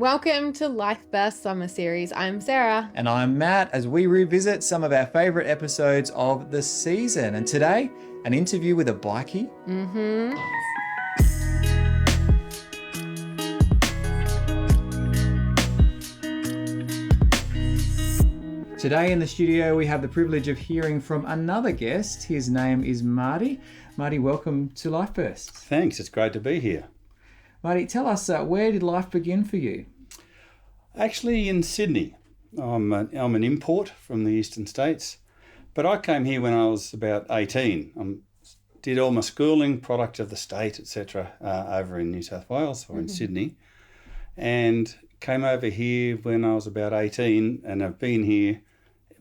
Welcome to Life Burst Summer Series. I'm Sarah. And I'm Matt, as we revisit some of our favourite episodes of the season. And today, an interview with a bikie. Today in the studio, we have the privilege of hearing from another guest. His name is Marty. Marty, welcome to Life Burst. Thanks, it's great to be here. Marty, tell us, where did life begin for you? Actually, in Sydney. I'm an import from the eastern states, but I came here when I was about 18. Did all my schooling, product of the state, etc., over in New South Wales or in Sydney, and came over here when I was about 18, and I've been here,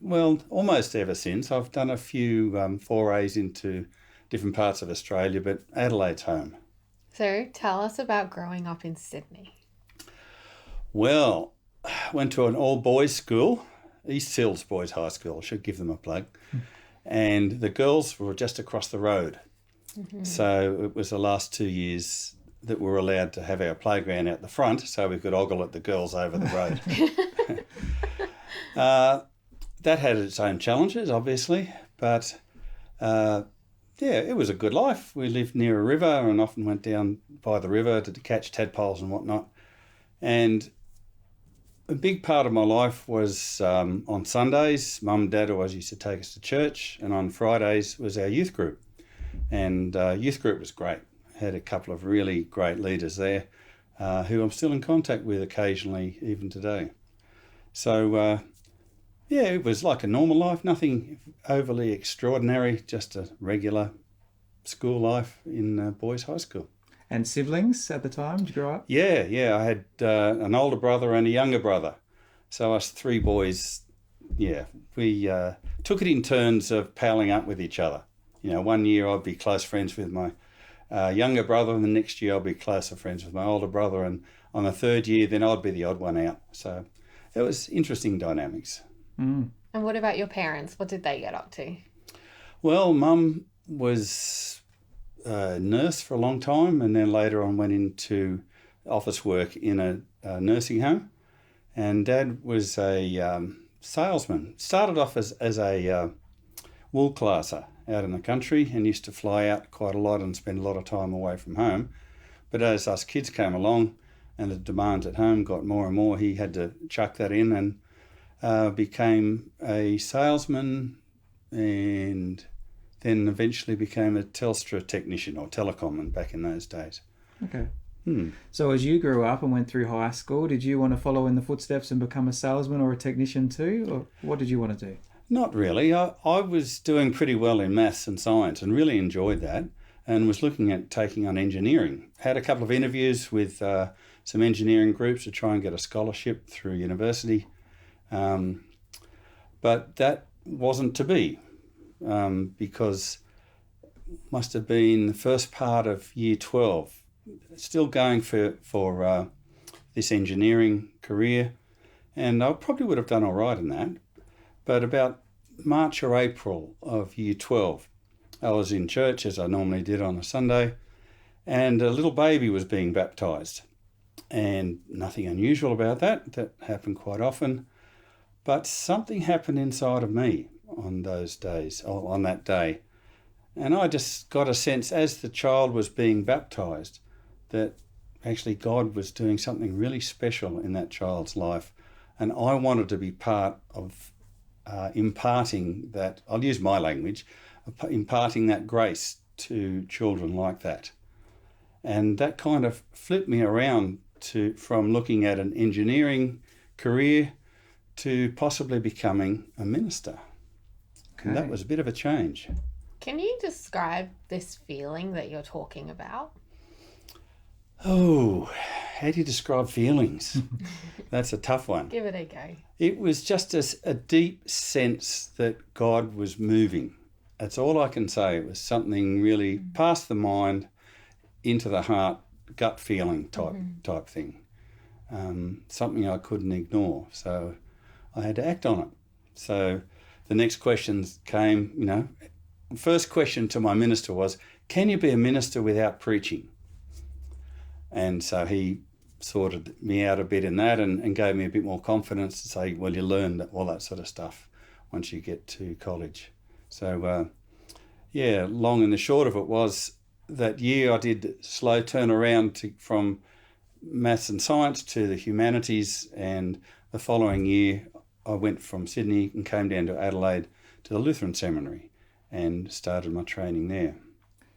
well, almost ever since. I've done a few forays into different parts of Australia, but Adelaide's home. So tell us about growing up in Sydney. Well, went to an all-boys school, East Hills Boys High School. I should give them a plug. And the girls were just across the road. So it was the last 2 years that we were allowed to have our playground out the front so we could ogle at the girls over the road. That had its own challenges, obviously, but it was a good life. We lived near a river and often went down by the river to catch tadpoles and whatnot. And a big part of my life was on Sundays, Mum and Dad always used to take us to church, and on Fridays was our youth group. And youth group was great. Had a couple of really great leaders there who I'm still in contact with occasionally, even today. So, it was like a normal life, nothing overly extraordinary, just a regular school life in boys' high school. And siblings at the time? Did you grow up? Yeah. I had an older brother and a younger brother. So us three boys, we took it in turns of palling up with each other. You know, one year I'd be close friends with my younger brother, and the next year I'll be closer friends with my older brother, and on the third year then I'd be the odd one out. So it was interesting dynamics. And what about your parents? What did they get up to? Well, Mum was a nurse for a long time, and then later on went into office work in a nursing home, and Dad was a salesman. Started off as a wool classer out in the country and used to fly out quite a lot and spend a lot of time away from home. But as us kids came along and the demands at home got more and more, he had to chuck that in and became a salesman, and then eventually became a Telstra technician, or telecom back in those days. Okay. So as you grew up and went through high school, did you want to follow in the footsteps and become a salesman or a technician too? Or what did you want to do? Not really. I was doing pretty well in maths and science and really enjoyed that, and was looking at taking on engineering. Had a couple of interviews with some engineering groups to try and get a scholarship through university. But that wasn't to be, because must have been the first part of year 12, still going for this engineering career, and I probably would have done all right in that. But about March or April of year 12, I was in church, as I normally did on a Sunday, and a little baby was being baptised. And nothing unusual about that. That happened quite often. But something happened inside of me on those days, or on that day. And I just got a sense as the child was being baptised that actually God was doing something really special in that child's life. And I wanted to be part of imparting that, I'll use my language, imparting that grace to children like that. And that kind of flipped me around from looking at an engineering career to possibly becoming a minister. Okay. And that was a bit of a change. Can you describe this feeling that you're talking about? Oh, how do you describe feelings? That's a tough one. Give it a go. It was just a deep sense that God was moving. That's all I can say. It was something really past the mind, into the heart, gut feeling type thing. Something I couldn't ignore. So I had to act on it. So the next questions came, first question to my minister was, can you be a minister without preaching? And so he sorted me out a bit in that and gave me a bit more confidence to say, well, you learn all that sort of stuff once you get to college. So, long and the short of it was that year I did slow turn around from maths and science to the humanities, and the following year I went from Sydney and came down to Adelaide to the Lutheran Seminary and started my training there.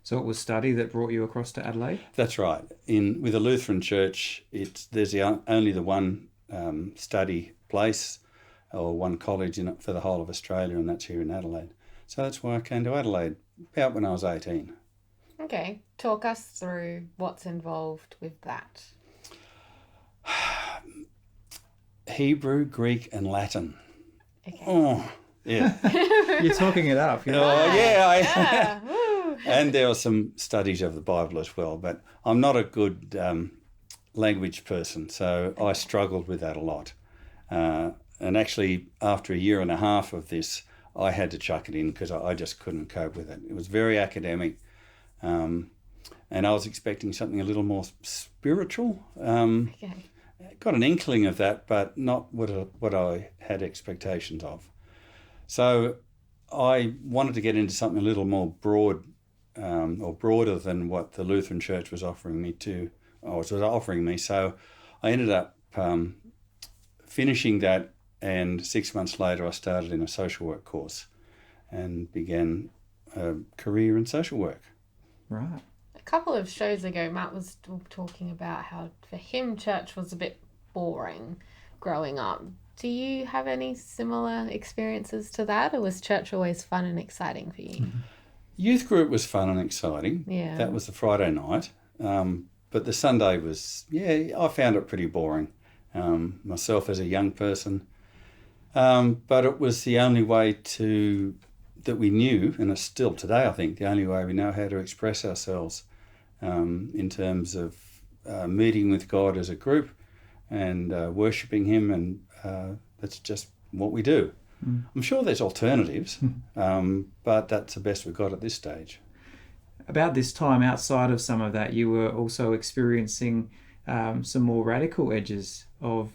So it was study that brought you across to Adelaide? That's right. With the Lutheran Church, there's only the one study place or one college for the whole of Australia, and that's here in Adelaide. So that's why I came to Adelaide about when I was 18. Okay, talk us through what's involved with that. Hebrew, Greek, and Latin. Okay. Oh, yeah. You're talking it up. Yeah. And there are some studies of the Bible as well, but I'm not a good language person, so I struggled with that a lot. And actually, after a year and a half of this, I had to chuck it in because I just couldn't cope with it. It was very academic, and I was expecting something a little more spiritual. Okay. Got an inkling of that, but not what I had expectations of. So I wanted to get into something a little more broader than what the Lutheran Church was offering me. So I ended up finishing that, and 6 months later I started in a social work course and began a career in social work. Right. A couple of shows ago, Matt was talking about how for him church was a bit boring growing up. Do you have any similar experiences to that, or was church always fun and exciting for you? Youth group was fun and exciting. Yeah. That was the Friday night. But the Sunday was, I found it pretty boring myself as a young person. But it was the only way that we knew, and it's still today, I think, the only way we know how to express ourselves in terms of meeting with God as a group and worshipping Him, and that's just what we do. I'm sure there's alternatives, but that's the best we've got at this stage. About this time, outside of some of that, you were also experiencing some more radical edges of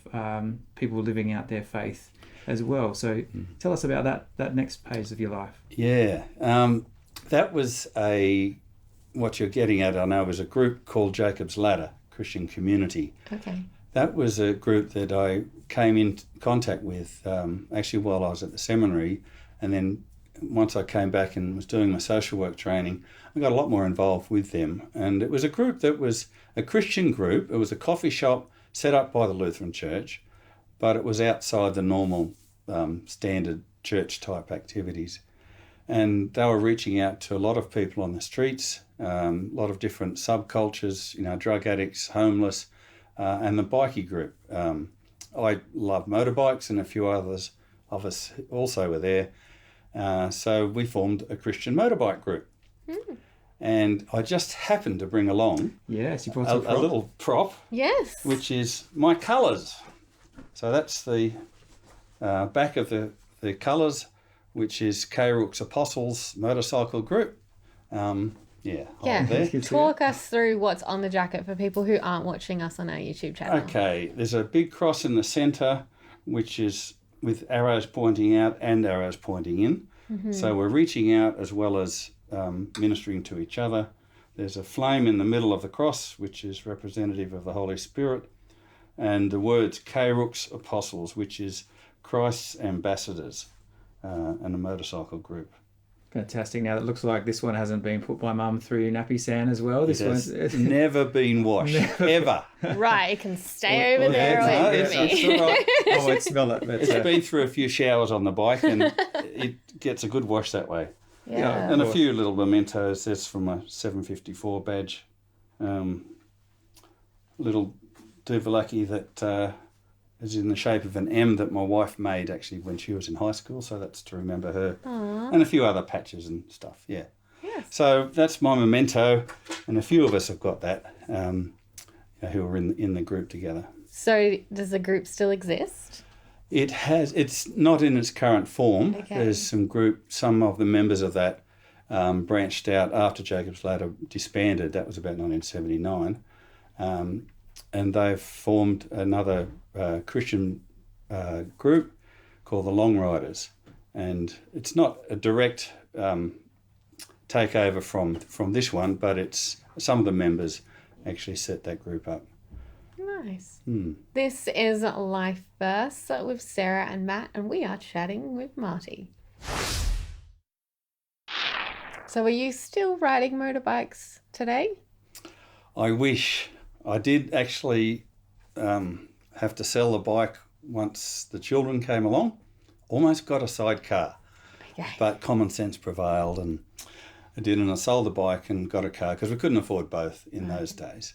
people living out their faith as well. So tell us about that next phase of your life. Yeah, that was what you're getting at, I know, was a group called Jacob's Ladder Christian Community. Okay. That was a group that I came in contact with actually while I was at the seminary, and then once I came back and was doing my social work training, I got a lot more involved with them. And it was a group that was a Christian group. It was a coffee shop set up by the Lutheran Church, but it was outside the normal standard church type activities. And they were reaching out to a lot of people on the streets, a lot of different subcultures, drug addicts, homeless, and the Bikie group. I love motorbikes, and a few others of us also were there. So we formed a Christian motorbike group. And I just happened to bring along Yes, you brought some a little prop, Yes. which is my colours. So that's the back of the colours, which is K-Rook's Apostles Motorcycle Group. Yeah. There. Talk us through what's on the jacket for people who aren't watching us on our YouTube channel. Okay, there's a big cross in the centre, which is with arrows pointing out and arrows pointing in. Mm-hmm. So we're reaching out as well as ministering to each other. There's a flame in the middle of the cross, which is representative of the Holy Spirit. And the words K-Rook's Apostles, which is Christ's ambassadors, and a motorcycle group. Fantastic. Now, it looks like this one hasn't been put by Mum through nappy sand as well. This one's never been washed, ever. Right, it can stay over there away from me. It's all right. Oh, I smell it. It's been through a few showers on the bike, and it gets a good wash that way. Yeah. And a few little mementos. There's from a 754 badge. Little Duvalaki that is in the shape of an M that my wife made actually when she was in high school, so that's to remember her. Aww. And a few other patches and stuff, yeah. Yes. So that's my memento, and a few of us have got that, who are in the group together. So does the group still exist? It has. It's not in its current form. Okay. There's some of the members of that branched out after Jacob's Ladder disbanded. That was about 1979. and they've formed another Christian group called the Long Riders. And it's not a direct takeover from this one, but it's some of the members actually set that group up. Nice. This is Life Verse with Sarah and Matt, and we are chatting with Marty. So are you still riding motorbikes today? I wish. I did actually have to sell the bike once the children came along. Almost got a sidecar, but common sense prevailed, and I did, and I sold the bike and got a car because we couldn't afford both in those days.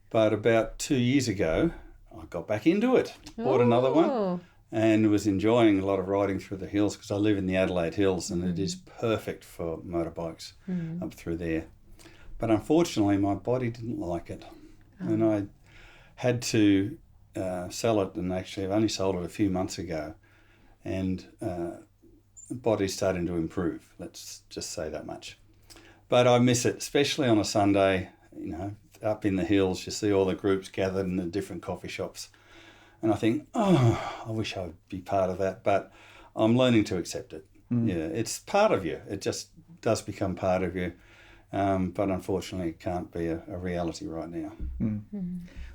But about 2 years ago, I got back into it, bought another one, and was enjoying a lot of riding through the hills because I live in the Adelaide Hills, and it is perfect for motorbikes up through there. But unfortunately, my body didn't like it, and I had to sell it, and actually I've only sold it a few months ago, and the body's starting to improve, let's just say that much. But I miss it, especially on a Sunday, you know, up in the hills, you see all the groups gathered in the different coffee shops. And I think, I wish I would be part of that, but I'm learning to accept it. Yeah, it's part of you. It just does become part of you. But unfortunately, it can't be a reality right now.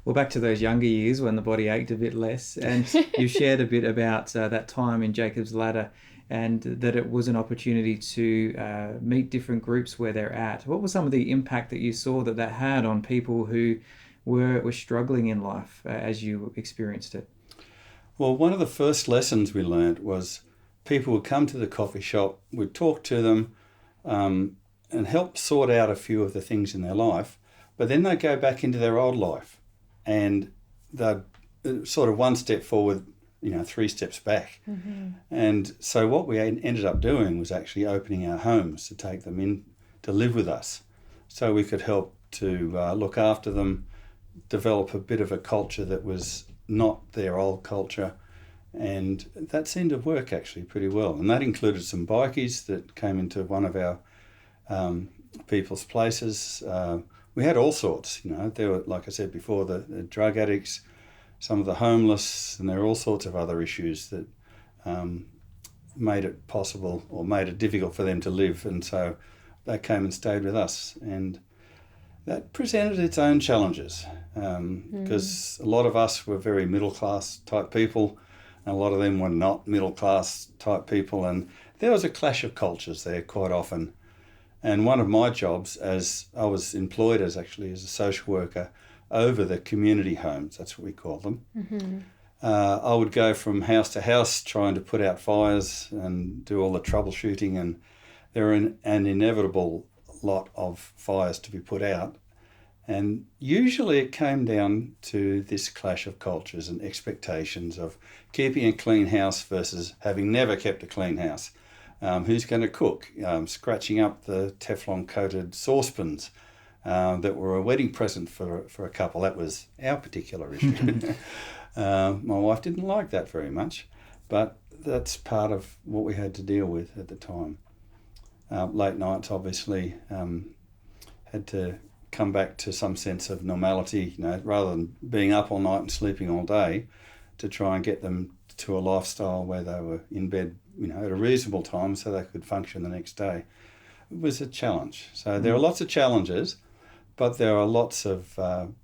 Well, back to those younger years when the body ached a bit less, and you shared a bit about that time in Jacob's Ladder, and that it was an opportunity to meet different groups where they're at. What was some of the impact that you saw that had on people who were struggling in life as you experienced it? Well, one of the first lessons we learned was people would come to the coffee shop, we'd talk to them and help sort out a few of the things in their life, but then they'd go back into their old life and they'd sort of one step forward, you know, 3 steps back. And so what we ended up doing was actually opening our homes to take them in to live with us, so we could help to look after them, develop a bit of a culture that was not their old culture, and that seemed to work actually pretty well. And that included some bikies that came into one of our people's places. We had all sorts, you know. There were, like I said before, the drug addicts, some of the homeless, and there are all sorts of other issues that made it possible or made it difficult for them to live. And so they came and stayed with us, and that presented its own challenges because a lot of us were very middle-class type people, and a lot of them were not middle-class type people, and there was a clash of cultures there quite often. And one of my jobs, as I was employed as a social worker over the community homes, that's what we call them. I would go from house to house trying to put out fires and do all the troubleshooting, and there were an inevitable lot of fires to be put out. And usually it came down to this clash of cultures and expectations of keeping a clean house versus having never kept a clean house. Who's going to cook? Scratching up the Teflon-coated saucepans that were a wedding present for a couple. That was our particular issue. My wife didn't like that very much, but that's part of what we had to deal with at the time. Late nights, obviously, had to come back to some sense of normality, you know, rather than being up all night and sleeping all day, to try and get them to a lifestyle where they were in bed, you know, at a reasonable time so they could function the next day. It was a challenge. So there are lots of challenges, but there are lots of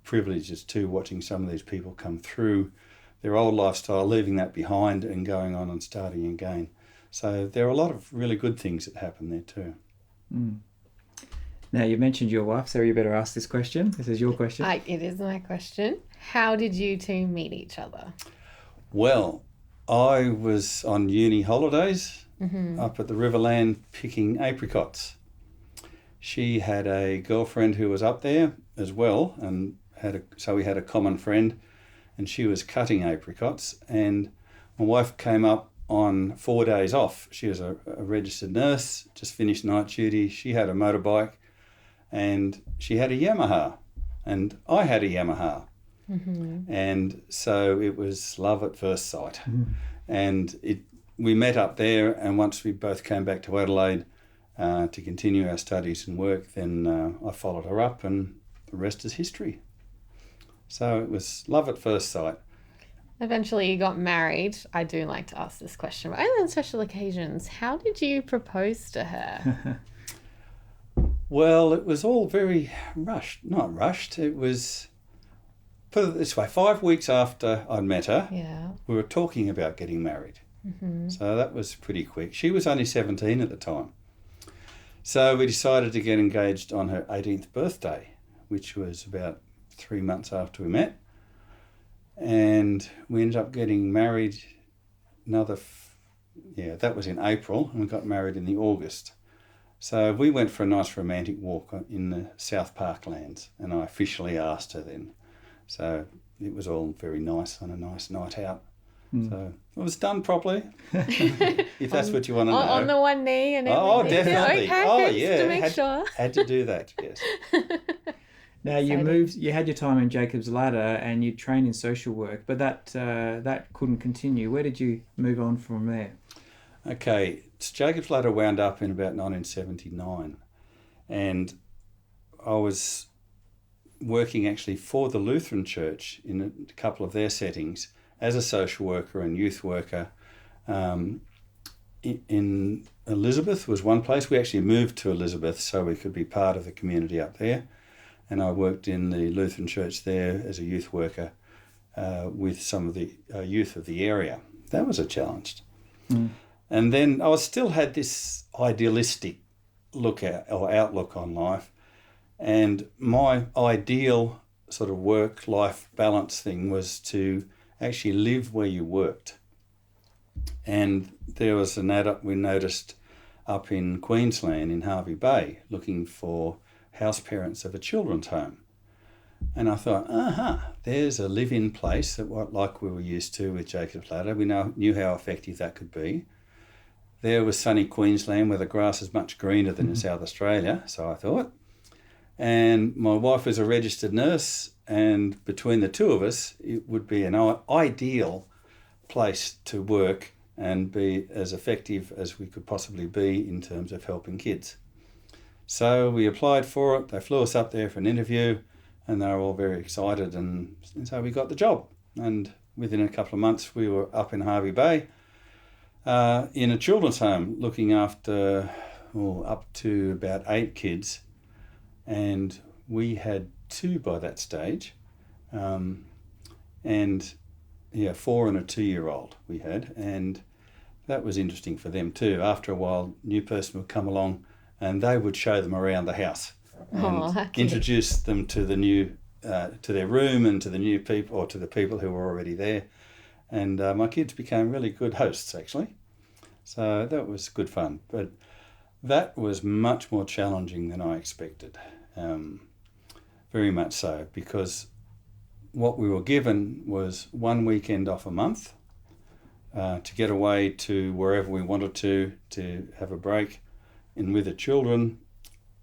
privileges too, watching some of these people come through their old lifestyle, leaving that behind and going on and starting again. So there are a lot of really good things that happen there too. Now, you mentioned your wife, so you better ask this question. This is your question. It is my question. How did you two meet each other? Well, I was on uni holidays up at the Riverland picking apricots. She had a girlfriend who was up there as well, and so we had a common friend, and she was cutting apricots, and my wife came up on 4 days off. She was a registered nurse, just finished night duty. She had a motorbike, and she had a Yamaha, and I had a Yamaha. And so it was love at first sight. And we met up there, and once we both came back to Adelaide to continue our studies and work, then I followed her up, and the rest is history. So it was love at first sight. Eventually, you got married. I do like to ask this question, but only on special occasions. How did you propose to her? Well, it was all very rushed. Not rushed. It was, put it this way, 5 weeks after I'd met her, Yeah. we were talking about getting married. Mm-hmm. So that was pretty quick. She was only 17 at the time. So we decided to get engaged on her 18th birthday, which was about 3 months after we met. And we ended up getting married that was in April, and we got married in the August. So we went for a nice romantic walk in the South Parklands, and I officially asked her then. So it was all very nice on a nice night out. So it was done properly, if that's what you want to know. On the one knee and everything. Oh, definitely. Okay, Oh, just yeah. to make sure. Had to do that, yes. Now you had your time in Jacob's Ladder and you trained in social work, but that couldn't continue. Where did you move on from there? Okay, Jacob's Ladder wound up in about 1979, and I was working actually for the Lutheran Church in a couple of their settings as a social worker and youth worker. In Elizabeth was one place. We actually moved to Elizabeth so we could be part of the community up there, and I worked in the Lutheran Church there as a youth worker with some of the youth of the area. That was a challenge. And then I still had this idealistic outlook on life, and my ideal sort of work-life balance thing was to actually live where you worked. And there was an ad we noticed up in Queensland in Hervey Bay looking for house parents of a children's home. And I thought, there's a live-in place that like we were used to with Jacob's Ladder. We knew how effective that could be. There was sunny Queensland where the grass is much greener than in South Australia, so I thought. And my wife was a registered nurse, and between the two of us, it would be an ideal place to work and be as effective as we could possibly be in terms of helping kids. So we applied for it. They flew us up there for an interview, and they were all very excited, and so we got the job. And within a couple of months, we were up in Hervey Bay in a children's home looking after up to about 8 kids. And we had 2 by that stage, and 4 and a 2-year-old we had, and that was interesting for them too. After a while, a new person would come along and they would show them around the house and introduce them to the new, to their room and to the new people, or to the people who were already there. And my kids became really good hosts actually. So that was good fun, but that was much more challenging than I expected. Very much so, because what we were given was 1 weekend off a month to get away to wherever we wanted to have a break. And with the children,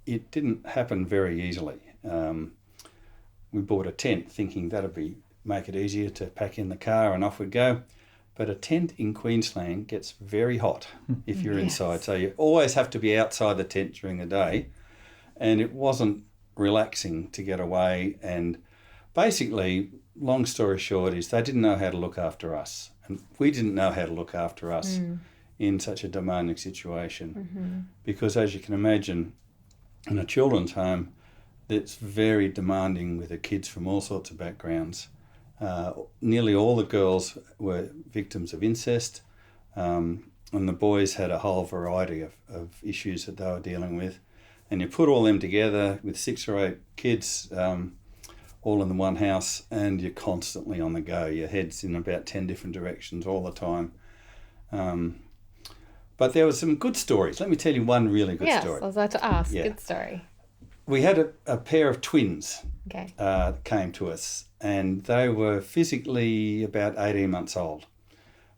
it didn't happen very easily. We bought a tent thinking that'd make it easier to pack in the car and off we'd go. But a tent in Queensland gets very hot if you're inside. So you always have to be outside the tent during the day. And it wasn't relaxing to get away. And basically, long story short, is they didn't know how to look after us. And we didn't know how to look after us in such a demanding situation. Because as you can imagine, in a children's home, it's very demanding with the kids from all sorts of backgrounds. Nearly all the girls were victims of incest, and the boys had a whole variety of issues that they were dealing with. And you put all them together with 6 or 8 kids all in the one house, and you're constantly on the go. Your head's in about 10 different directions all the time. But there were some good stories. Let me tell you one really good story. Yes, I was about to ask. Yeah. Good story. We had a pair of twins that came to us, and they were physically about 18 months old.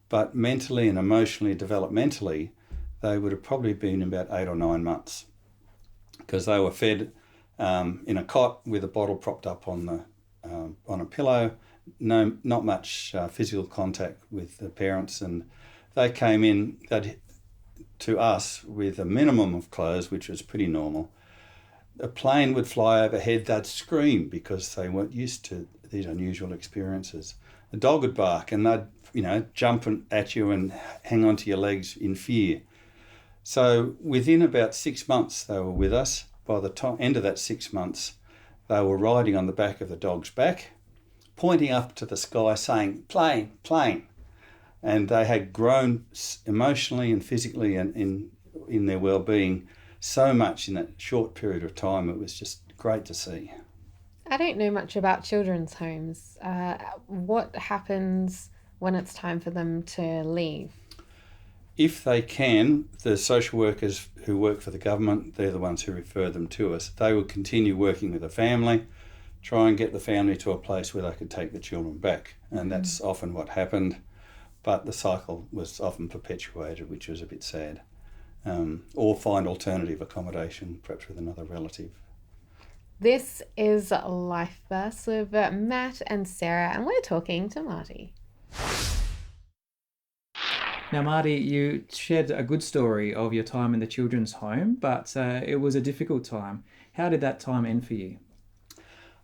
But mentally and emotionally, developmentally, they would have probably been about 8 or 9 months, because they were fed in a cot with a bottle propped up on a pillow. Not much physical contact with the parents, and they came in to us with a minimum of clothes, which was pretty normal. A plane would fly overhead, they'd scream because they weren't used to these unusual experiences. The dog would bark and they'd, jump at you and hang onto your legs in fear. So within about 6 months they were with us. By the end of that 6 months, they were riding on the back of the dog's back, pointing up to the sky saying, "Plane, plane." And they had grown emotionally and physically and in their well-being so much in that short period of time. It was just great to see. I don't know much about children's homes. What happens when it's time for them to leave? If they can, the social workers who work for the government, they're the ones who refer them to us. They will continue working with the family, try and get the family to a place where they could take the children back. And that's often what happened. But the cycle was often perpetuated, which was a bit sad. Or find alternative accommodation, perhaps with another relative. This is Life Verse with Matt and Sarah, and we're talking to Marty. Now, Marty, you shared a good story of your time in the children's home, but it was a difficult time. How did that time end for you?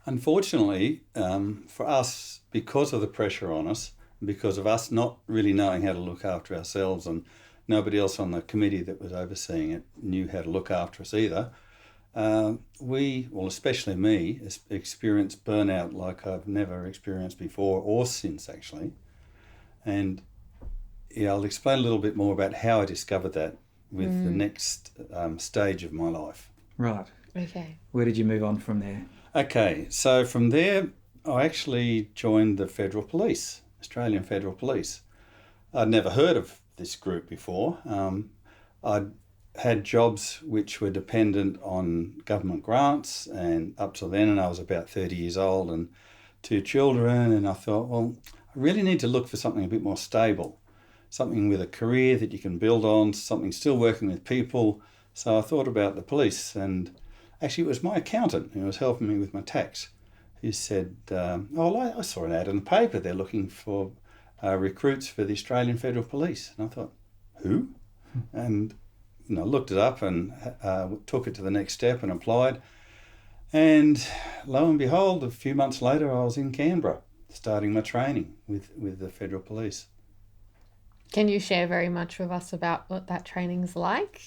Unfortunately, for us, because of the pressure on us, because of us not really knowing how to look after ourselves, and nobody else on the committee that was overseeing it knew how to look after us either, especially me, experienced burnout like I've never experienced before or since, actually. And I'll explain a little bit more about how I discovered that with the next stage of my life. Right. Okay. Where did you move on from there? Okay, so from there, I actually joined the Federal Police, Australian Federal Police. I'd never heard of this group before. I'd had jobs which were dependent on government grants, and up till then, and I was about 30 years old and 2 children, and I thought, well, I really need to look for something a bit more stable, something with a career that you can build on, something still working with people. So I thought about the police, and actually it was my accountant who was helping me with my tax, who said, I saw an ad in the paper, they're looking for recruits for the Australian Federal Police. And I thought, who? And looked it up and took it to the next step and applied. And lo and behold, a few months later, I was in Canberra starting my training with the Federal Police. Can you share very much with us about what that training's like?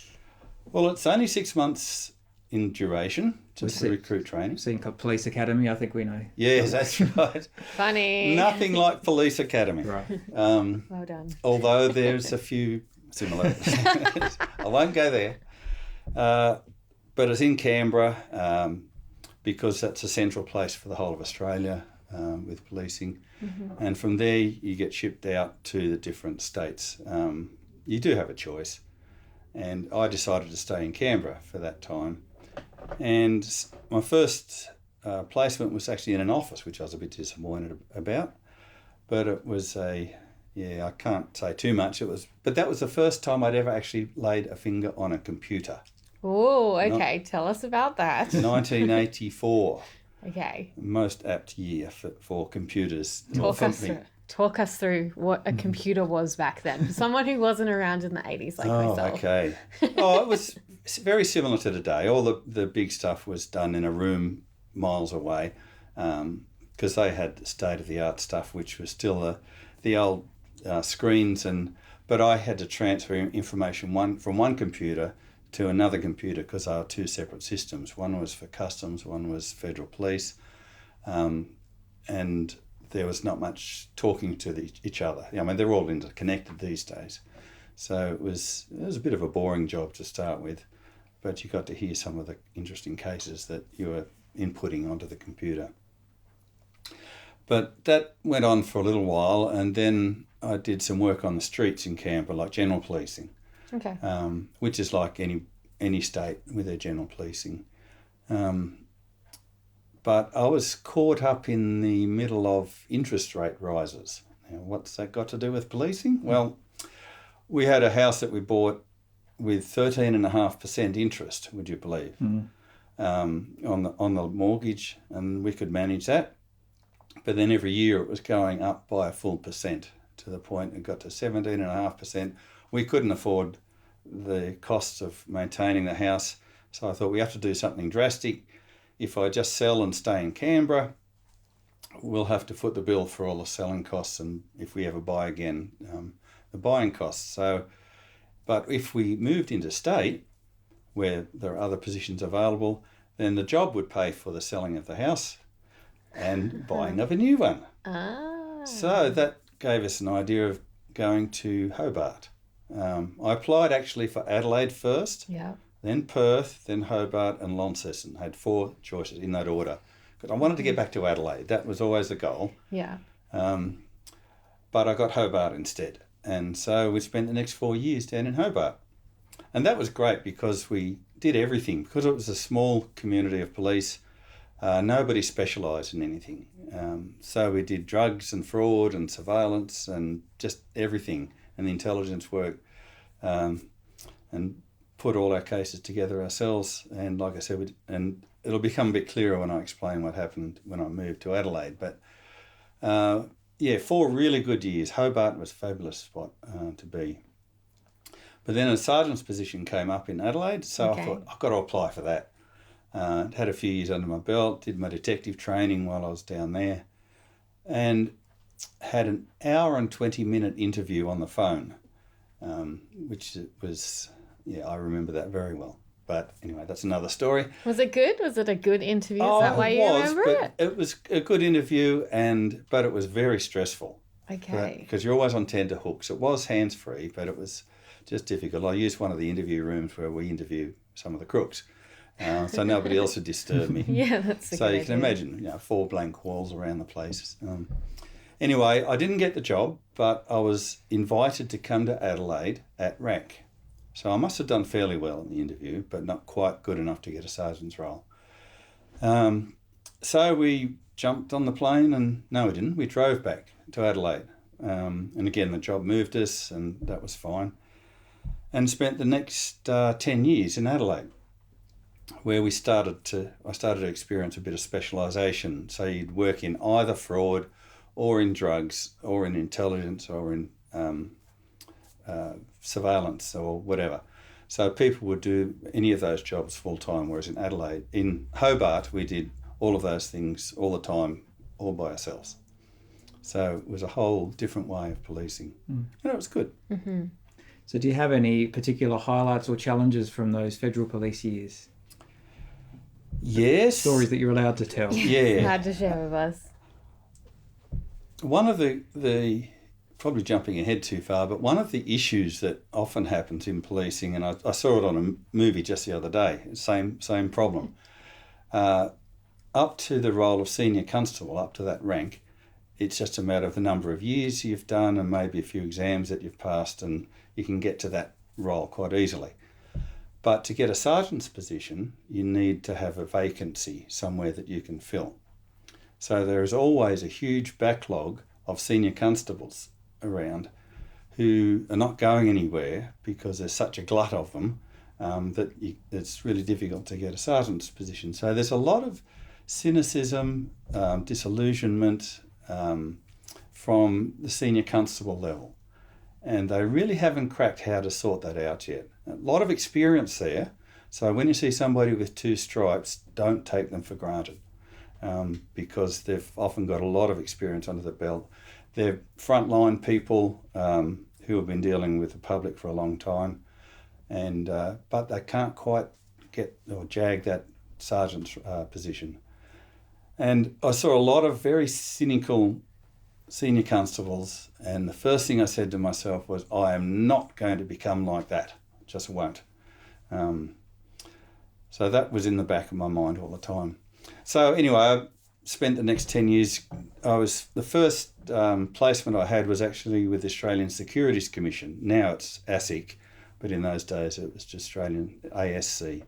Well, it's only 6 months in duration, just the recruit training. Seeing Police Academy, I think we know. Yes, that's right. Funny. Nothing like Police Academy. Right. Well done. Although there's a few similarities. I won't go there. But it's in Canberra because that's a central place for the whole of Australia with policing. Mm-hmm. And from there you get shipped out to the different states. You do have a choice. And I decided to stay in Canberra for that time. And my first placement was actually in an office, which I was a bit disappointed about. But it was I can't say too much. But that was the first time I'd ever actually laid a finger on a computer. Oh, okay. Tell us about that. 1984. Okay. Most apt year for computers. Talk us through what a computer was back then. For someone who wasn't around in the 80s like myself. Okay. It was very similar to today. All the big stuff was done in a room miles away because they had state-of-the-art stuff, which was still the old screens. But I had to transfer information from one computer to another computer because they were 2 separate systems. One was for customs, one was federal police. And there was not much talking to each other. I mean, they're all interconnected these days. So it was a bit of a boring job to start with, but you got to hear some of the interesting cases that you were inputting onto the computer. But that went on for a little while, and then I did some work on the streets in Canberra, like general policing. Okay. Which is like any state with their general policing. But I was caught up in the middle of interest rate rises. Now, what's that got to do with policing? Well, we had a house that we bought with 13.5% interest, would you believe, on the mortgage, and we could manage that. But then every year it was going up by a full percent to the point it got to 17.5%. We couldn't afford the costs of maintaining the house, so I thought we have to do something drastic. If I just sell and stay in Canberra, we'll have to foot the bill for all the selling costs, and if we ever buy again, the buying costs. So, but if we moved into state, where there are other positions available, then the job would pay for the selling of the house and buying of a new one. Ah. So that gave us an idea of going to Hobart. I applied actually for Adelaide first, Yeah. then Perth, then Hobart and Launceston. I had 4 choices in that order. Because I wanted to get back to Adelaide. That was always the goal. Yeah. But I got Hobart instead. And so we spent the next 4 years down in Hobart. And that was great because we did everything. Because it was a small community of police, nobody specialised in anything. So we did drugs and fraud and surveillance and just everything, and the intelligence work, and put all our cases together ourselves. And like I said, and it'll become a bit clearer when I explain what happened when I moved to Adelaide. But 4 really good years. Hobart was a fabulous spot to be. But then a sergeant's position came up in Adelaide, so I thought, I've got to apply for that. Had a few years under my belt, did my detective training while I was down there, and had an hour and 20-minute interview on the phone, which was, I remember that very well. But anyway, that's another story. Was it good? Was it a good interview? Is that why you remember it? It was a good interview, but it was very stressful. Okay. Because you're always on tenterhooks. It was hands-free, but it was just difficult. I used one of the interview rooms where we interview some of the crooks, so nobody else would disturb me. Yeah, that's a so good you can idea. imagine, 4 blank walls around the place. Anyway, I didn't get the job, but I was invited to come to Adelaide at rank. So I must have done fairly well in the interview, but not quite good enough to get a sergeant's role. So we jumped on the plane and, no, we didn't. We drove back to Adelaide. And again, the job moved us, and that was fine. And spent the next 10 years in Adelaide, where I started to experience a bit of specialisation. So you'd work in either fraud or in drugs or in intelligence or in surveillance or whatever. So people would do any of those jobs full time, whereas in Hobart, we did all of those things all the time, all by ourselves. So it was a whole different way of policing, and it was good. Mm-hmm. So do you have any particular highlights or challenges from those federal police years? Yes. Stories that you're allowed to tell. Yeah. Hard to share with us. One of the probably jumping ahead too far, but one of the issues that often happens in policing, and I saw it on a movie just the other day, same problem. Up to the role of senior constable, up to that rank, it's just a matter of the number of years you've done and maybe a few exams that you've passed, and you can get to that role quite easily. But to get a sergeant's position, you need to have a vacancy somewhere that you can fill. So there is always a huge backlog of senior constables around who are not going anywhere because there's such a glut of them that it's really difficult to get a sergeant's position. So there's a lot of cynicism, disillusionment from the senior constable level. And they really haven't cracked how to sort that out yet. A lot of experience there. So when you see somebody with 2 stripes, don't take them for granted because they've often got a lot of experience under the belt. They're frontline people who have been dealing with the public for a long time, and but they can't quite get or jag that sergeant's position. And I saw a lot of very cynical senior constables, and the first thing I said to myself was, I am not going to become like that. Just won't. So that was in the back of my mind all the time. So anyway, I spent the next 10 years, the first placement I had was actually with the Australian Securities Commission. Now it's ASIC, but in those days it was just Australian ASC,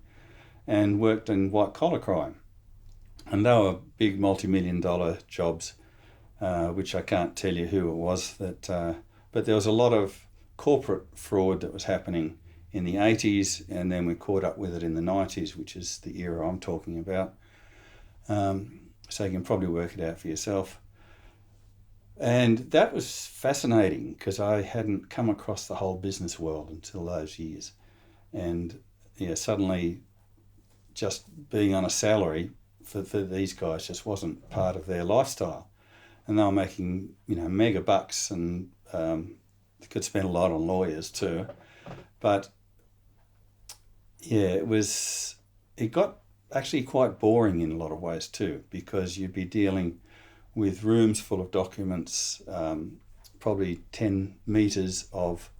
and worked in white collar crime. And they were big multi-million-dollar jobs, which I can't tell you who it was. But there was a lot of corporate fraud that was happening in the 80s, and then we caught up with it in the 90s, which is the era I'm talking about. So you can probably work it out for yourself. And that was fascinating because I hadn't come across the whole business world until those years. And suddenly just being on a salary for these guys just wasn't part of their lifestyle. and they were making, mega bucks, and they could spend a lot on lawyers too. But yeah, it got actually quite boring in a lot of ways too, because you'd be dealing with rooms full of documents, probably 10 metres of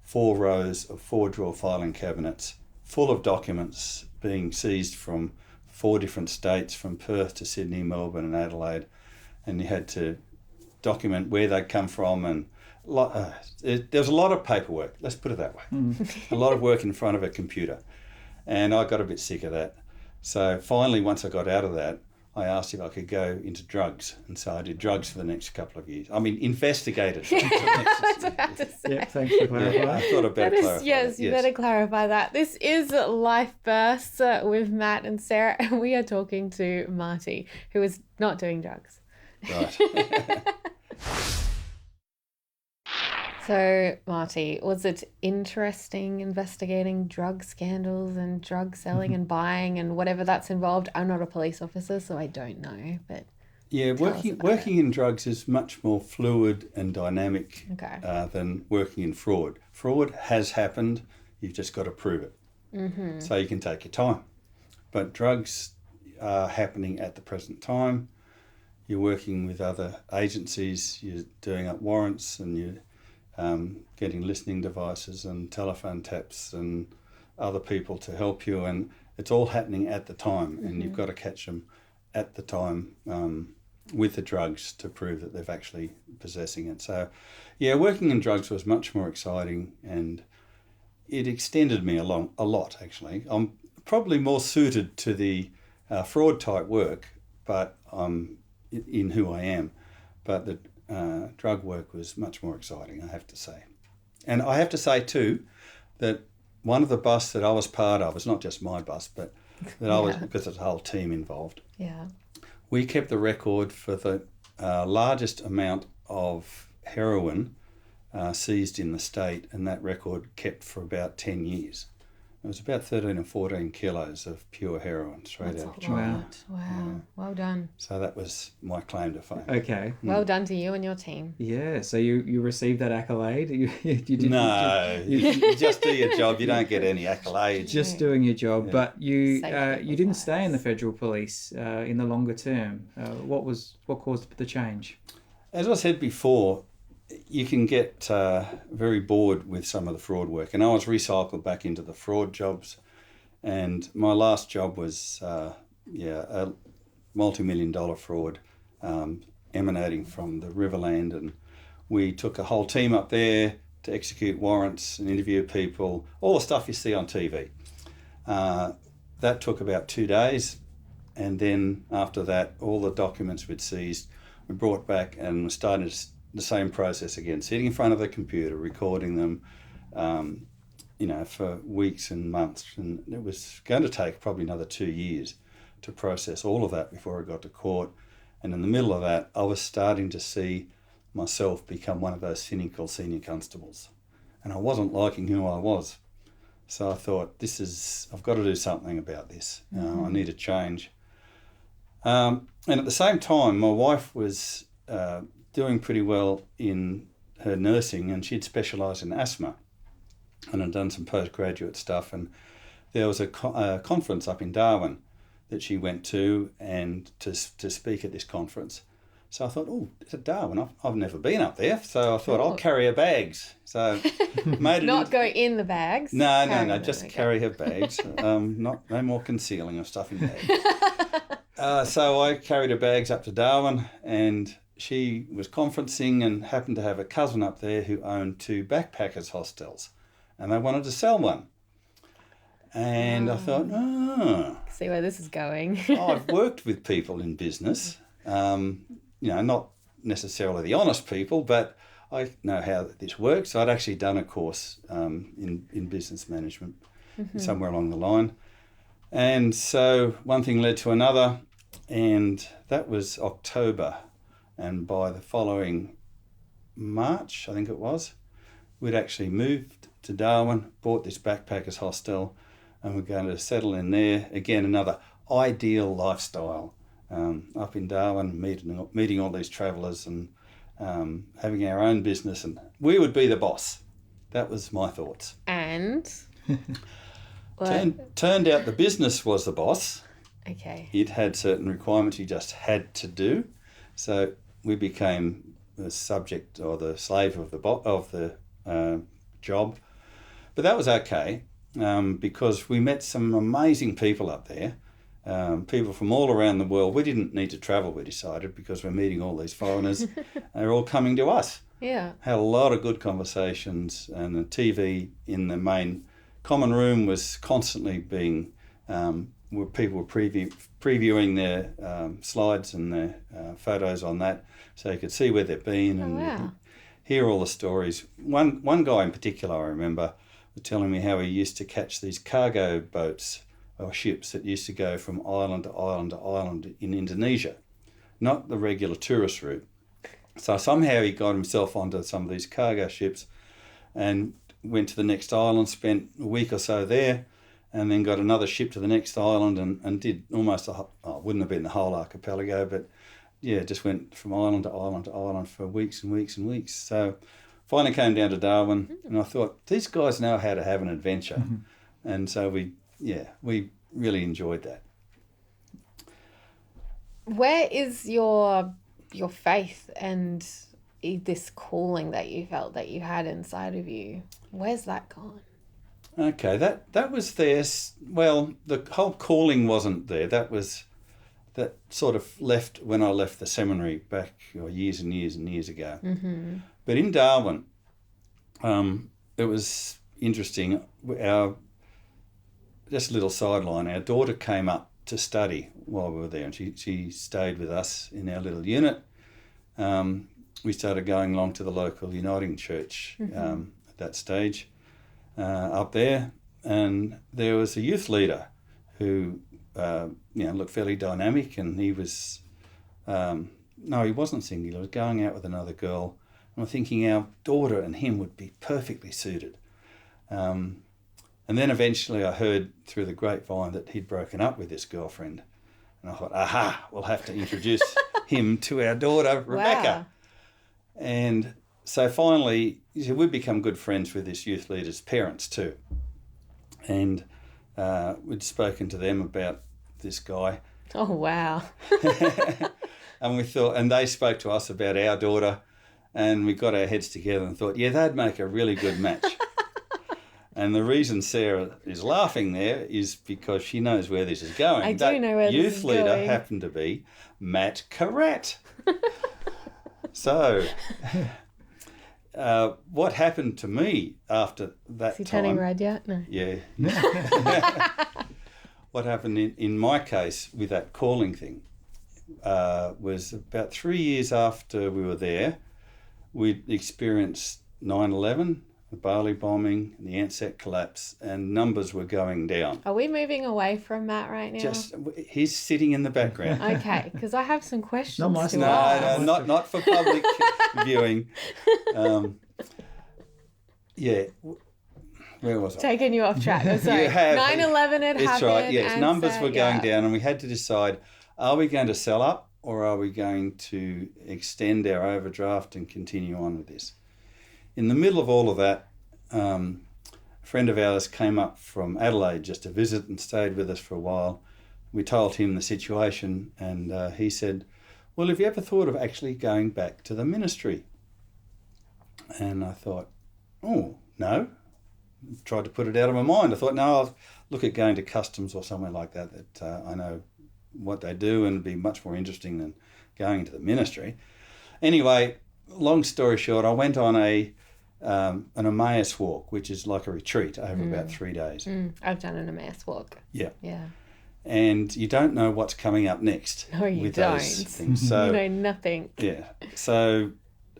4 rows of 4-drawer filing cabinets full of documents being seized from 4 different states, from Perth to Sydney, Melbourne and Adelaide, and you had to document where they'd come from, and there was a lot of paperwork, let's put it that way. A lot of work in front of a computer, and I got a bit sick of that. So finally, once I got out of that, I asked if I could go into drugs, and so I did drugs for the next couple of years. I mean, investigated drugs. I was about to say. Yeah, thanks for clarifying. Yeah, I thought I'd better clarify. Yes, you better clarify that. This is Life Bursts with Matt and Sarah, and we are talking to Marty, who is not doing drugs. Right. So, Marty, was it interesting investigating drug scandals and drug selling and buying and whatever that's involved? I'm not a police officer, so I don't know, but Yeah, working in drugs is much more fluid and dynamic than working in fraud. Fraud has happened, you've just got to prove it. Mm-hmm. So you can take your time. But drugs are happening at the present time. You're working with other agencies, you're doing up warrants, and you're getting listening devices and telephone taps and other people to help you, and it's all happening at the time, and you've got to catch them at the time with the drugs to prove that they've actually possessing it. So yeah, working in drugs was much more exciting, and it extended me a lot actually. I'm probably more suited to the fraud type work, but I'm in who I am, but the drug work was much more exciting, I have to say. And I have to say too that one of the busts that I was part of, it's not just my bust, but that I was, because there's a whole team involved. Yeah. We kept the record for the largest amount of heroin seized in the state, and that record kept for about 10 years. It was about 13 or 14 kilos of pure heroin straight out of China. Wow. Yeah. Well done. So that was my claim to fame. Okay. Well done to you and your team. Yeah, so you received that accolade? You just do your job. You don't get any accolades. Just doing your job, Yeah. but you Safety didn't lives. stay in the federal police in the longer term. What caused the change? As I said before, you can get very bored with some of the fraud work, and I was recycled back into the fraud jobs. And my last job was a multi-million-dollar fraud emanating from the Riverland, and we took a whole team up there to execute warrants and interview people, all the stuff you see on TV. That took about 2 days, and then after that, all the documents we'd seized we brought back, and we started the same process again, sitting in front of the computer, recording them, for weeks and months. And it was going to take probably another 2 years to process all of that before I got to court. And in the middle of that, I was starting to see myself become one of those cynical senior constables. And I wasn't liking who I was. So I thought, I've got to do something about this. I need a change. And at the same time, my wife was doing pretty well in her nursing, and she'd specialised in asthma and had done some postgraduate stuff. And there was a conference up in Darwin that she went to, and to speak at this conference. So I thought, it's at Darwin. I've never been up there. So I thought, I'll carry her bags. So made it. Not go in the bags. No, just carry her bags. No more concealing of stuff in bags. So I carried her bags up to Darwin, and she was conferencing and happened to have a cousin up there who owned 2 backpackers hostels, and they wanted to sell one. And I thought, See where this is going. I've worked with people in business, not necessarily the honest people, but I know how this works. I'd actually done a course in business management somewhere along the line. And so one thing led to another, and that was October. And by the following March, I think it was, we'd actually moved to Darwin, bought this backpackers hostel, and we're going to settle in there. Again, another ideal lifestyle. up in Darwin, meeting all these travellers and having our own business, and we would be the boss. That was my thoughts. And? Turned out the business was the boss. Okay. It had certain requirements you just had to do. So we became the subject or the slave of the job. But that was okay because we met some amazing people up there, people from all around the world. We didn't need to travel, we decided, because we're meeting all these foreigners. They're all coming to us. Yeah. Had a lot of good conversations, and the TV in the main common room was constantly being, where people were previewing their slides and their photos on that, so you could see where they've been and hear all the stories. One guy in particular I remember was telling me how he used to catch these cargo boats or ships that used to go from island to island to island in Indonesia, not the regular tourist route. So somehow he got himself onto some of these cargo ships and went to the next island, spent a week or so there, and then got another ship to the next island and did almost, wouldn't have been the whole archipelago, but yeah, just went from island to island to island for weeks and weeks and weeks. So finally came down to Darwin, and I thought, these guys know how to have an adventure. And so we really enjoyed that. Where is your faith and this calling that you felt that you had inside of you? Where's that gone? Okay, that was there. Well, the whole calling wasn't there. That sort of left when I left the seminary back years and years and years ago. But in Darwin, it was interesting. Just a little sideline, our daughter came up to study while we were there, and she stayed with us in our little unit. We started going along to the local Uniting Church at that stage up there, and there was a youth leader who looked fairly dynamic, and he was he wasn't single, he was going out with another girl, and I'm thinking our daughter and him would be perfectly suited. And then eventually I heard through the grapevine that he'd broken up with this girlfriend, and I thought, we'll have to introduce him to our daughter, Rebecca. Wow. And so finally, we'd become good friends with this youth leader's parents too. And we'd spoken to them about this guy. Oh, wow. And we thought, and they spoke to us about our daughter, and we got our heads together and thought, they'd make a really good match. And the reason Sarah is laughing there is because she knows where this is going. I do know where this is going. Youth leader happened to be Matt Carrat. So, what happened to me after that time... Is he turning red yet? No. Yeah. What happened in my case with that calling thing was about 3 years after we were there, we'd experienced 9/11, the Bali bombing, and the Ansett collapse, and numbers were going down. Are we moving away from Matt right now? He's sitting in the background. Okay, because I have some questions. No, not for public viewing. Where was I? Taking you off track. I'm sorry. 9/11 had happened. That's right, yes. Numbers were going down, and we had to decide, are we going to sell up or are we going to extend our overdraft and continue on with this? In the middle of all of that, a friend of ours came up from Adelaide just to visit and stayed with us for a while. We told him the situation, and he said, well, have you ever thought of actually going back to the ministry? And I thought, no. Tried to put it out of my mind. I thought, no, I'll look at going to customs or somewhere like that I know what they do and be much more interesting than going to the ministry. Anyway, long story short, I went on an Emmaus walk, which is like a retreat over about 3 days. I've done an Emmaus walk. Yeah. Yeah. And you don't know what's coming up next. No, you with don't. Those things. So, you know nothing. Yeah. So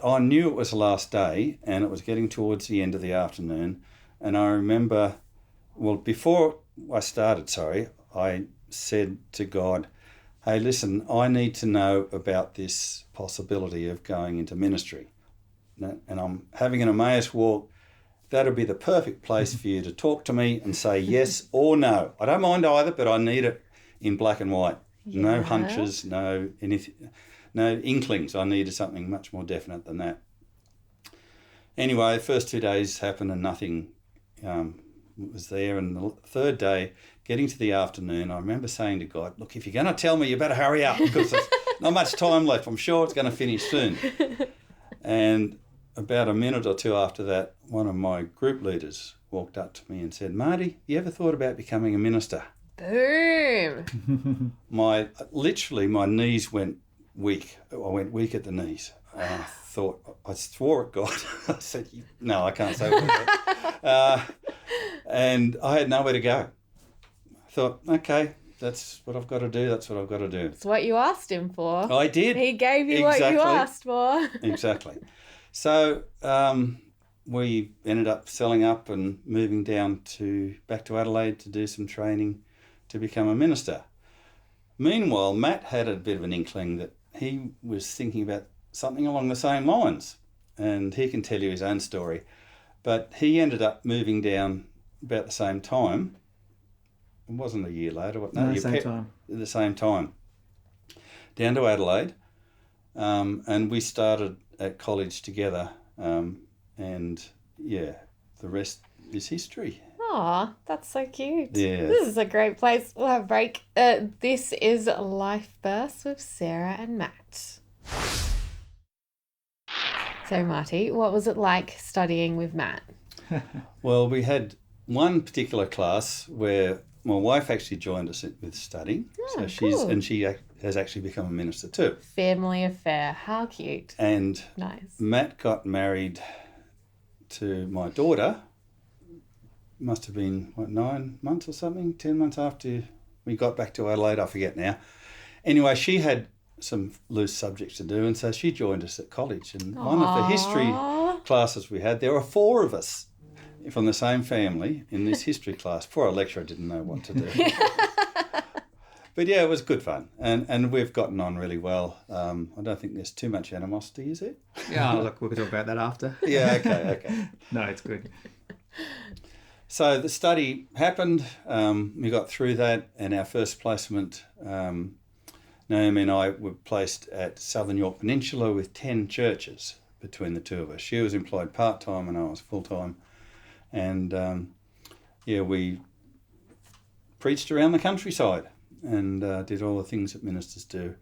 I knew it was the last day, and it was getting towards the end of the afternoon. And I remember, before I started, I said to God, hey, listen, I need to know about this possibility of going into ministry. And I'm having an Emmaus walk. That'll be the perfect place for you to talk to me and say yes or no. I don't mind either, but I need it in black and white. No Yeah. hunches, no anything, no inklings. I needed something much more definite than that. Anyway, the first 2 days happened and nothing was there. And the third day, getting to the afternoon, I remember saying to God, look, if you're going to tell me, you better hurry up because there's not much time left. I'm sure it's going to finish soon. And about a minute or two after that, one of my group leaders walked up to me and said, Marty, you ever thought about becoming a minister? Boom. My knees went weak. I went weak at the knees. I swore at God. I said, no, I can't say that. And I had nowhere to go. I thought, okay, that's what I've got to do. That's what I've got to do. It's what you asked him for. I did. He gave you what you asked for. Exactly. So we ended up selling up and moving back to Adelaide to do some training to become a minister. Meanwhile, Matt had a bit of an inkling that he was thinking about something along the same lines, and he can tell you his own story. But he ended up moving down about the same time. It wasn't a year later. The same time. Down to Adelaide, and we started at college together, and yeah, the rest is history. Aw, that's so cute. Yeah. This is a great place. We'll have a break. This is Life Bursts with Sarah and Matt. So, Marty, what was it like studying with Matt? Well, we had one particular class where my wife actually joined us with studying. Oh, so she has actually become a minister too. Family affair. How cute. And Nice. Matt got married to my daughter. Must have been, 9 months or something? 10 months after we got back to Adelaide, I forget now. Anyway, she had some loose subjects to do, and so she joined us at college. And one of the history classes we had, there were 4 of us from the same family in this history class. Poor lecturer didn't know what to do. But yeah, it was good fun, and we've gotten on really well. I don't think there's too much animosity, is it? Yeah, look, we can talk about that after. Yeah, okay. No, it's good. So the study happened, we got through that, and our first placement, Naomi and I were placed at Southern York Peninsula with 10 churches between the two of us. She was employed part-time and I was full-time. And we preached around the countryside and did all the things that ministers do.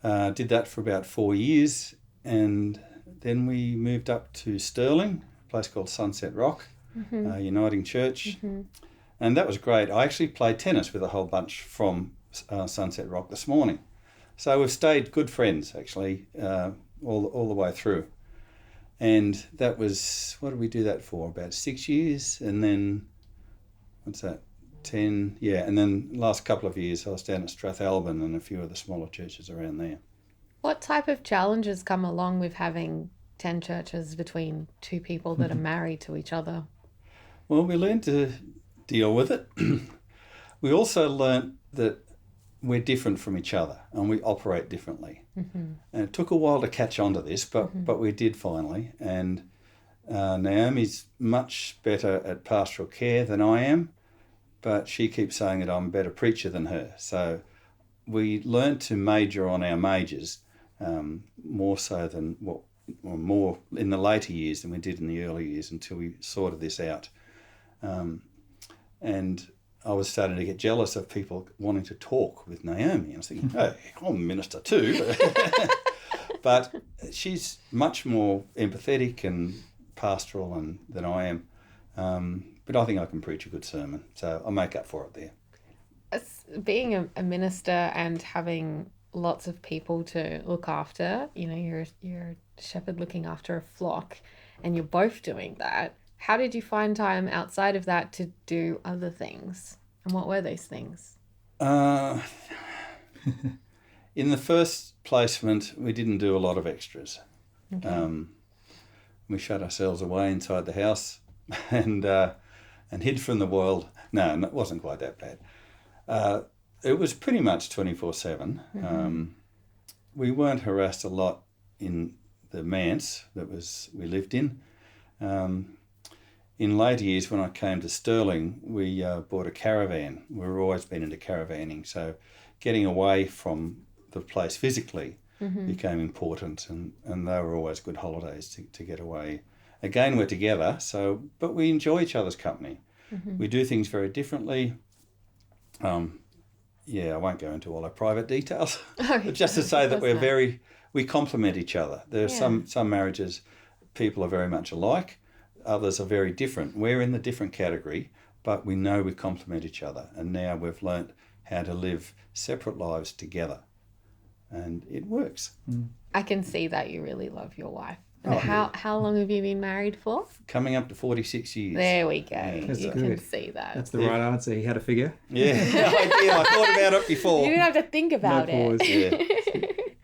Did that for about 4 years, and then we moved up to Stirling, a place called Sunset Rock, Uniting Church. And that was great. I actually played tennis with a whole bunch from Sunset Rock this morning. So we've stayed good friends, actually, all the way through. And that was, what did we do that for? About 6 years, and then, 10? Yeah, and then last couple of years I was down at Strathalbyn and a few of the smaller churches around there. What type of challenges come along with having 10 churches between 2 people that are married to each other? Well, we learned to deal with it. We also learnt that we're different from each other and we operate differently. And it took a while to catch on to this, but we did finally. And Naomi's much better at pastoral care than I am, but she keeps saying that I'm a better preacher than her. So we learnt to major on our majors more so than more in the later years than we did in the early years until we sorted this out. And I was starting to get jealous of people wanting to talk with Naomi. I was thinking, hey, I'm a minister too. But she's much more empathetic and pastoral than I am. But I think I can preach a good sermon, so I'll make up for it there. Being a minister and having lots of people to look after, you're a shepherd looking after a flock, and you're both doing that. How did you find time outside of that to do other things? And what were those things? In the first placement, we didn't do a lot of extras. Okay. We shut ourselves away inside the house and hid from the world. No, it wasn't quite that bad. It was pretty much 24/7. We weren't harassed a lot in the manse we lived in. In later years, when I came to Stirling, we bought a caravan. We've always been into caravanning, so getting away from the place physically became important, and they were always good holidays to get away. Again, we're together, but we enjoy each other's company. We do things very differently. I won't go into all our private details, but just to say that we complement each other. There are some marriages, people are very much alike, others are very different. We're in the different category, but we know we complement each other, and now we've learnt how to live separate lives together, and it works. I can see that you really love your wife. And how long have you been married for? Coming up to 46 years. There we go. Yeah, you can see that. That's the right answer. You had a figure? Yeah, I thought about it before. You didn't have to think about it. Yeah.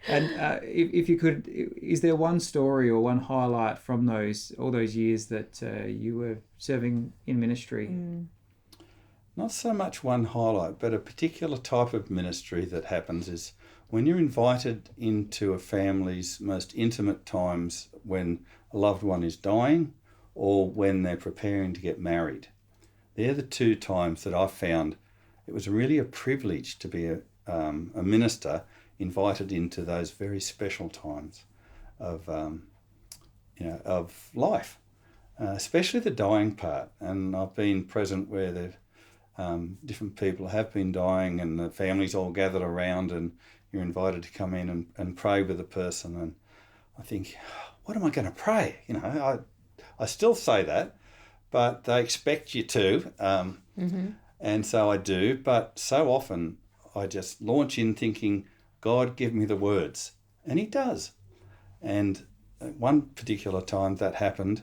And if you could, is there one story or one highlight from all those years that you were serving in ministry? Not so much one highlight, but a particular type of ministry that happens is when you're invited into a family's most intimate times, when a loved one is dying or when they're preparing to get married. They're the two times that I've found it was really a privilege to be a minister invited into those very special times of life, especially the dying part. And I've been present where different people have been dying, and the families all gathered around, and you're invited to come in and pray with the person. And I think, what am I going to pray? I still say that, but they expect you to, and so I do. But so often I just launch in thinking, God, give me the words. And he does. And at one particular time that happened,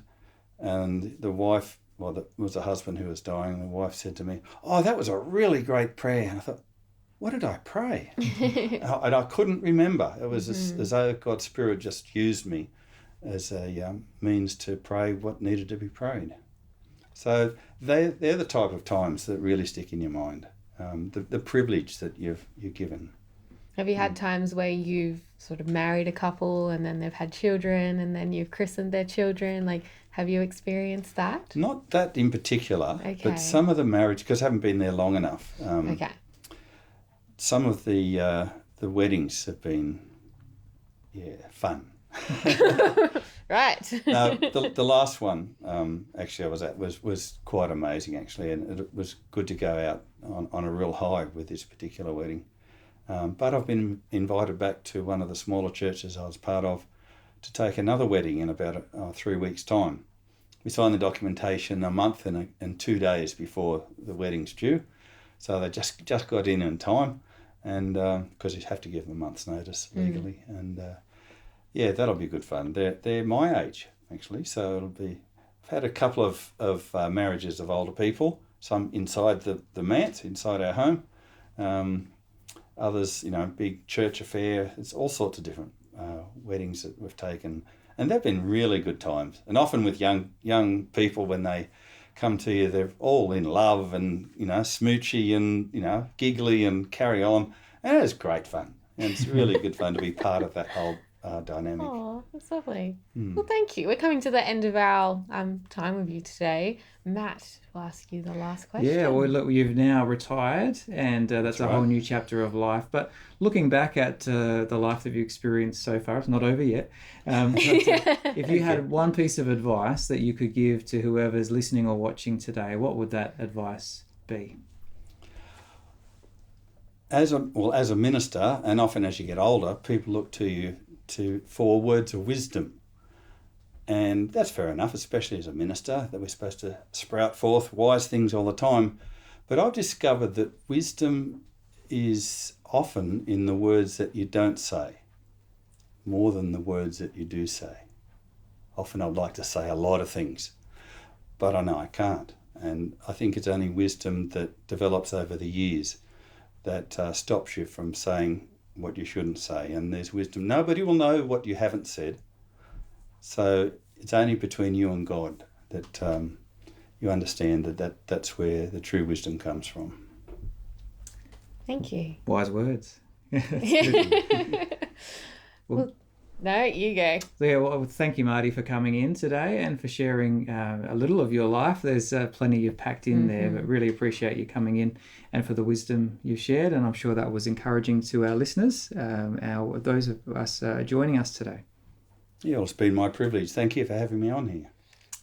and the wife, it was the husband who was dying, and the wife said to me, "Oh, that was a really great prayer." And I thought, what did I pray? And I couldn't remember. It was as though God's Spirit just used me as a means to pray what needed to be prayed. So they're the type of times that really stick in your mind, the privilege that you're given. Have you had times where you've sort of married a couple and then they've had children and then you've christened their children? Like, have you experienced that? Not that in particular, but some of the marriage, because I haven't been there long enough. Some of the weddings have been, fun. Right. No, the last one actually I was at was quite amazing actually, and it was good to go out on a real high with this particular wedding. But I've been invited back to one of the smaller churches I was part of to take another wedding in about 3 weeks' time. We signed the documentation a month and 2 days before the wedding's due, so they just got in time, and because you have to give them a month's notice legally, and that'll be good fun. They're my age actually, so it'll be. I've had a couple of marriages of older people, some inside the manse, inside our home. Others, big church affair. It's all sorts of different weddings that we've taken, and they've been really good times. And often with young people, when they come to you, they're all in love and smoochy and giggly and carry on, and it's great fun. And it's really good fun to be part of that whole dynamic. Oh, that's lovely. Well, thank you. We're coming to the end of our time with you today. Matt will ask you the last question. Yeah, well, look, you've now retired, and that's a whole new chapter of life. But looking back at the life that you've experienced so far, it's not over yet. If you had one piece of advice that you could give to whoever's listening or watching today, what would that advice be? As a minister, and often as you get older, people look to you for words of wisdom. And that's fair enough, especially as a minister, that we're supposed to sprout forth wise things all the time. But I've discovered that wisdom is often in the words that you don't say, more than the words that you do say. Often I'd like to say a lot of things, but I know I can't. And I think it's only wisdom that develops over the years that stops you from saying what you shouldn't say. And there's wisdom. Nobody will know what you haven't said. So it's only between you and God that you understand that's where the true wisdom comes from. Thank you. Wise words. Well, No, you go. So yeah, well, thank you, Marty, for coming in today and for sharing a little of your life. There's plenty you've packed in there, but really appreciate you coming in and for the wisdom you shared. And I'm sure that was encouraging to our listeners, those of us joining us today. Yeah, well, it's been my privilege. Thank you for having me on here.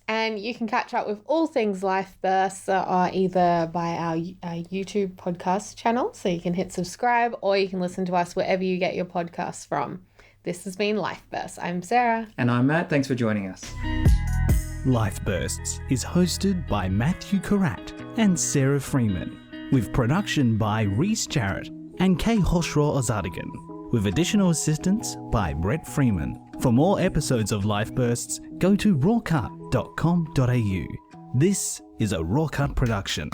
And you can catch up with all things Life Bursts either by our YouTube podcast channel, so you can hit subscribe, or you can listen to us wherever you get your podcasts from. This has been Life Bursts. I'm Sarah. And I'm Matt. Thanks for joining us. Life Bursts is hosted by Matthew Karat and Sarah Freeman, with production by Reese Jarrett and Kay Hoshraw Ozadigan, with additional assistance by Brett Freeman. For more episodes of Life Bursts, go to rawcut.com.au. This is a RawCut production.